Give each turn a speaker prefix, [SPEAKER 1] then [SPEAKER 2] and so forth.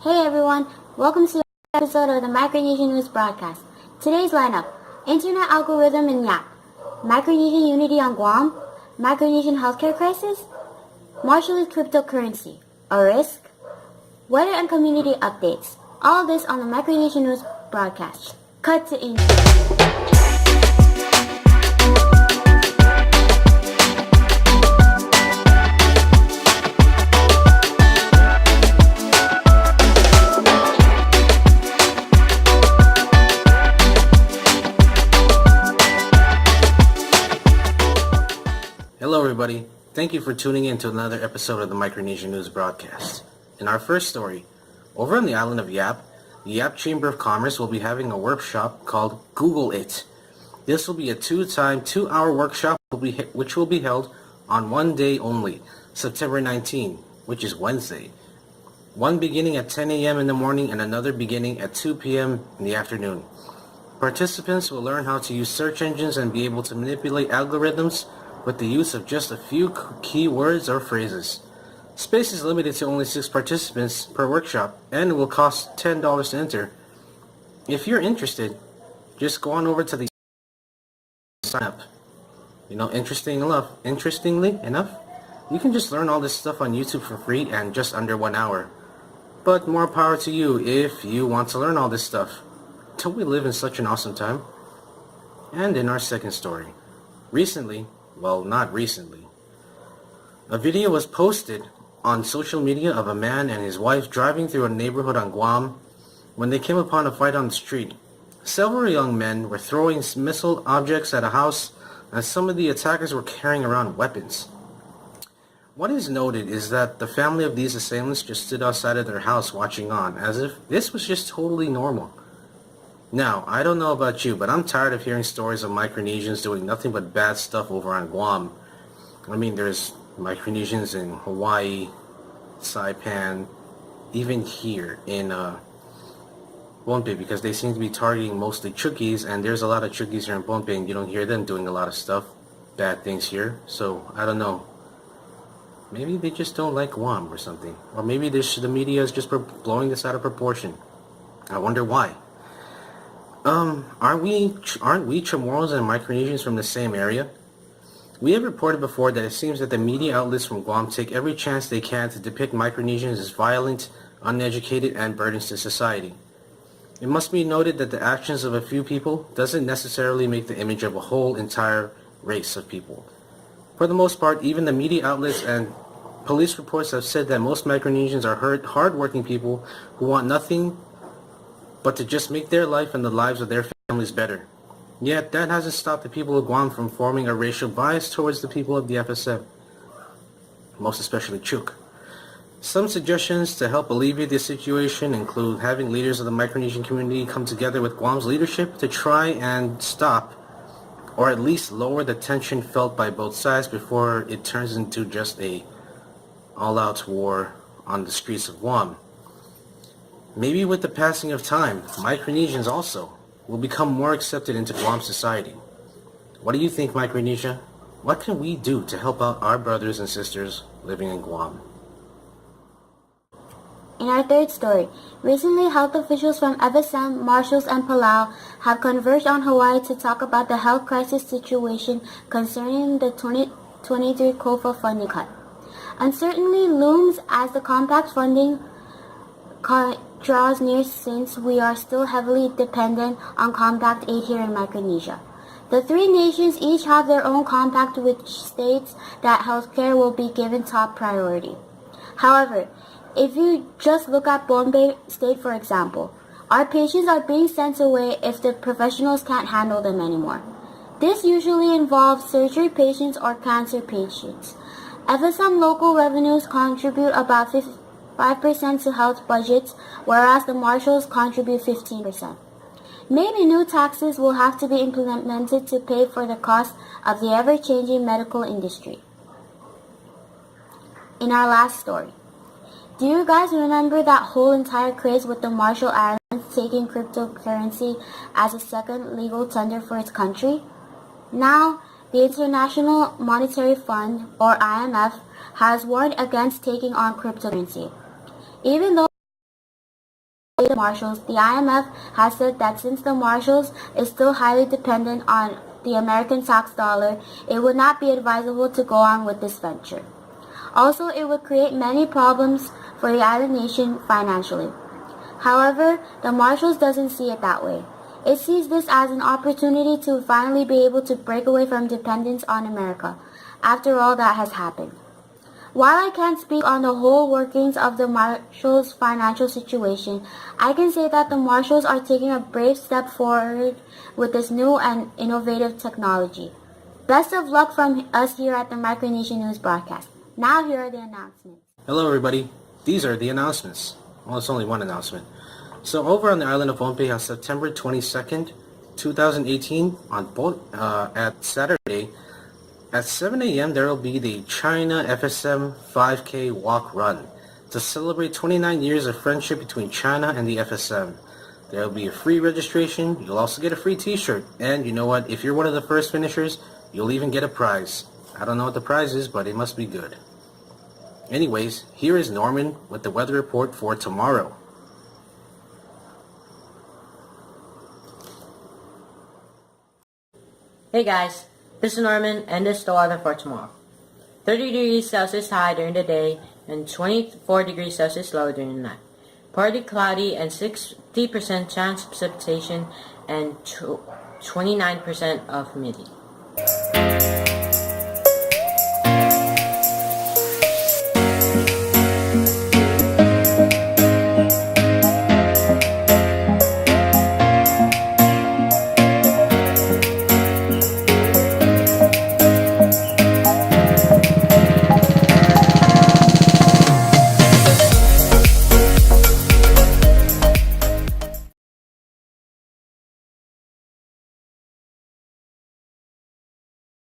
[SPEAKER 1] Hey everyone, welcome to another episode of the Micronesian News Broadcast. Today's lineup: Internet algorithm in YAP, Micronesian unity on Guam, Micronesian healthcare crisis, Marshallese cryptocurrency, a risk, weather and community updates. All of this on the Micronesian News Broadcast. Cut to English.
[SPEAKER 2] Hello everybody, thank you for tuning in to another episode of the Micronesian News Broadcast. In our first story, over on the island of Yap, the Yap Chamber of Commerce will be having a workshop called Google It. This will be a two-hour workshop which will be held on one day only, September 19, which is Wednesday. One beginning at 10 a.m. in the morning and another beginning at 2 p.m. in the afternoon. Participants will learn how to use search engines and be able to manipulate algorithms with the use of just a few key words or phrases. Space is limited to only 6 participants per workshop and it will cost $10 to enter. If you're interested, just go on over to the sign up. Interestingly enough, you can just learn all this stuff on YouTube for free and just under 1 hour. But more power to you if you want to learn all this stuff. Don't we live in such an awesome time? And in our second story, not recently, a video was posted on social media of a man and his wife driving through a neighborhood on Guam when they came upon a fight on the street. Several young men were throwing missile objects at a house and some of the attackers were carrying around weapons. What is noted is that the family of these assailants just stood outside of their house watching on, as if this was just totally normal. Now, I don't know about you, but I'm tired of hearing stories of Micronesians doing nothing but bad stuff over on Guam. I mean, there's Micronesians in Hawaii, Saipan, even here in Pohnpei, because they seem to be targeting mostly Chukis, and there's a lot of Chukis here in Pohnpei, and you don't hear them doing a lot of stuff, bad things here. So, I don't know. Maybe they just don't like Guam or something. Or maybe the media is just blowing this out of proportion. I wonder why. Aren't we Chamorros and Micronesians from the same area? We have reported before that it seems that the media outlets from Guam take every chance they can to depict Micronesians as violent, uneducated, and burdens to society. It must be noted that the actions of a few people doesn't necessarily make the image of a whole entire race of people. For the most part, even the media outlets and police reports have said that most Micronesians are hard-working people who want nothing but to just make their life and the lives of their families better. Yet, that hasn't stopped the people of Guam from forming a racial bias towards the people of the FSM, most especially Chuk. Some suggestions to help alleviate this situation include having leaders of the Micronesian community come together with Guam's leadership to try and stop, or at least lower the tension felt by both sides before it turns into just a all-out war on the streets of Guam. Maybe with the passing of time, Micronesians also will become more accepted into Guam society. What do you think, Micronesia? What can we do to help out our brothers and sisters living in Guam?
[SPEAKER 1] In our third story, recently health officials from FSM, Marshalls, and Palau have converged on Hawaii to talk about the health crisis situation concerning the 2023 COFA funding cut. Uncertainty looms as the compact funding draws near since we are still heavily dependent on compact aid here in Micronesia. The 3 nations each have their own compact which states that healthcare will be given top priority. However, if you just look at Pohnpei State for example, our patients are being sent away if the professionals can't handle them anymore. This usually involves surgery patients or cancer patients. FSM local revenues contribute about 5% to health budgets, whereas the Marshalls contribute 15%. Maybe new taxes will have to be implemented to pay for the cost of the ever-changing medical industry. In our last story, do you guys remember that whole entire craze with the Marshall Islands taking cryptocurrency as a second legal tender for its country? Now, the International Monetary Fund, or IMF, has warned against taking on cryptocurrency. Even though the Marshalls, the IMF has said that since the Marshalls is still highly dependent on the American tax dollar, it would not be advisable to go on with this venture. Also, it would create many problems for the island nation financially. However, the Marshalls doesn't see it that way. It sees this as an opportunity to finally be able to break away from dependence on America, after all that has happened. While I can't speak on the whole workings of the Marshalls' financial situation, I can say that the Marshalls are taking a brave step forward with this new and innovative technology. Best of luck from us here at the Micronesian News Broadcast. Now here are the announcements.
[SPEAKER 2] Hello everybody, these are the announcements. Well, it's only one announcement. So over on the island of Pohnpei on September 22nd, 2018, at Saturday, at 7 a.m. there will be the China FSM 5K Walk Run to celebrate 29 years of friendship between China and the FSM. There will be a free registration, you'll also get a free t-shirt, and you know what, if you're one of the first finishers, you'll even get a prize. I don't know what the prize is, but it must be good. Anyways, here is Norman with the weather report for tomorrow.
[SPEAKER 3] Hey guys, this is Norman and this is the weather for tomorrow. 30 degrees Celsius high during the day and 24 degrees Celsius low during the night. Partly cloudy and 60% chance of precipitation and 29% of humidity.